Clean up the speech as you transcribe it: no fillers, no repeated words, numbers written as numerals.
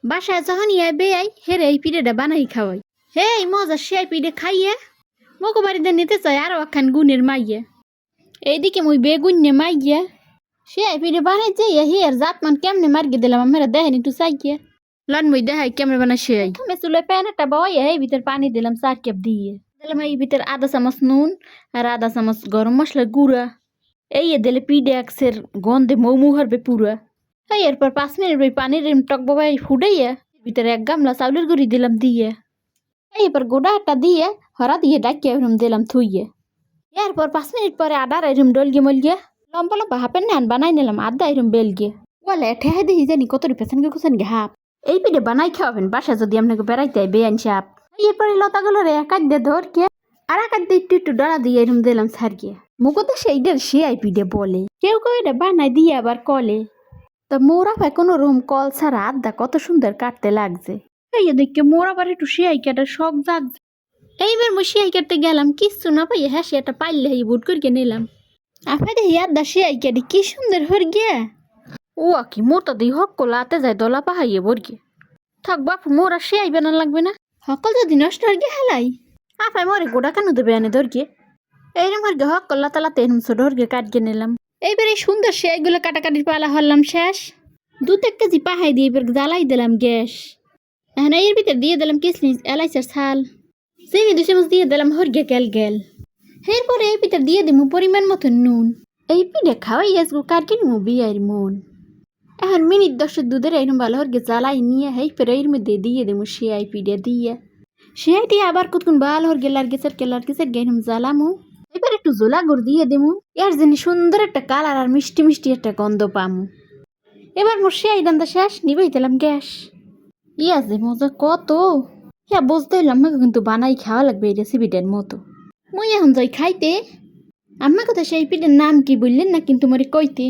বাসায় যখন বেয়াই হেরে এই পিঠেটা বানাই খাওয়াই হে এই মজা সে পিঠে খাইয়ে মকো বাড়িতে নিতে চাই আরো একখান গুণের মাইয়ে এইদিকে মুই বেগুন মাইয়ে সে পিঠে বানাই যাইয়া হি আর জাতমান কেমনে মার্গে দিলাম আমরা দেখেন একটু চাইয়ে লন মুই দেখাই কেমনে বানা সে আমি চুলে প্যান একটা বয় এই ভিতর পানি দিলাম 4 কাপ দিয়ে দিলাম এই ভিতর আধা চামচ নুন আর আধা চামচ গরম মশলা গুঁড়া এই দিলে পিঠে একসের গন্ধে মৌমু হরবে পুরা এই এরপর 5 মিনিট ওই পানির টক বাবাই ফুটাইয়া ভিতরে 1 গামলা চাউলের গুঁড়ি দিলাম দিয়ে এরপর গোড়াটা দিয়ে হরা দিয়ে ডাকিয়ে এরম দিলাম থুইয়ে এরপর 5 মিনিট পরে আদার এরম ডলগিয়ে মলগিয়ে লম্বা লম্বা হাফের নান বানাই নিলাম আদা এরম বেলগিয়ে বলে ঠেহে দেখি জানি কত পেছন গে কুসান গে হাফ এই পিঠে বানাই খাওয়াবেন বাসা যদি আপনাকে বেড়াইতে বেআইন সাপ এরপরে লতাগুলো রে একাদ দিয়ে ধরকে আর একাদ দিয়ে একটু একটু ডলা দিয়ে এরম দিলাম সারকে মুখতে সেইটার সে আই পিঠে বলে কেউ কেউ এটা বানাই দিয়ে আবার কলে তা মোরা ভাই কোনো রকম কল ছাড়া আদা কত সুন্দর কাটতে লাগছে এই দেখে মোরা আবার একটু শিয়াই কাটার শখ জাগছে এইবার মুই শিয়াই কাটতে গেলাম কিচ্ছু না পাই হ্যাঁ সেটা পাইলে এই বুট করে নিলাম আফাই দেখি আদা শিয়াই কাটি কি সুন্দর হর গিয়া ও কি মোটা দিয়ে হক লাতে যায় দলা পাহাইয়ে বর্গে থাক বাপ মোরা শিয়াই বানা লাগবে না সকল যদি নষ্ট হয়ে গিয়ে হেলাই আফাই মরে গোড়া কেন দেবে আনে ধরগে এইরকম হরগে হক লাতা লাতে এরম ছোট হরগে কাটকে নিলাম এইবার এই সুন্দর সেইগুলো কাটাকাটির পালা হরলাম শেষ 2-1 কেজি পাহাই দিয়ে এবার জ্বালাই দিলাম গ্যাস এখন এর ভিতরে দিয়ে দিলাম কিসমিস এলাইচের ছাল চিনি 2 চামচ দিয়ে দিলাম হরগে গেল গেল এরপরে এই পিঠে দিয়ে দিমু পরিমাণ মতো নুন এই পিঠে খাওয়াই আসবো কার কিনবো বিয়ের মন এখন মিনিট 10 দুধের এরকম ভালো হরগে জ্বালাই নিয়ে এই পরে এর মধ্যে দিয়ে দিমু শিয়াই পিঠে দিয়ে শিয়াই দিয়ে আবার কুতকুন ভালো হরগে লার্গেসের এরকম জ্বালামু এবার একটু জোলা গুড় দিয়ে দেবো এর জন্য সুন্দর একটা কালার আর মিষ্টি মিষ্টি একটা গন্ধ পামু এবার মোর সেই রান্না শেষ নিবেই দিলাম গ্যাস ইয়াস যে মজা কত হ্যাঁ বুঝতে হইলাম আমাকে কিন্তু বানাই খাওয়া লাগবে এই রেসিপিটার মতো মুই এখন যাই খাইতে আমার কথা সেই পিঠের নাম কি বললেন না কিন্তু মরে কইতে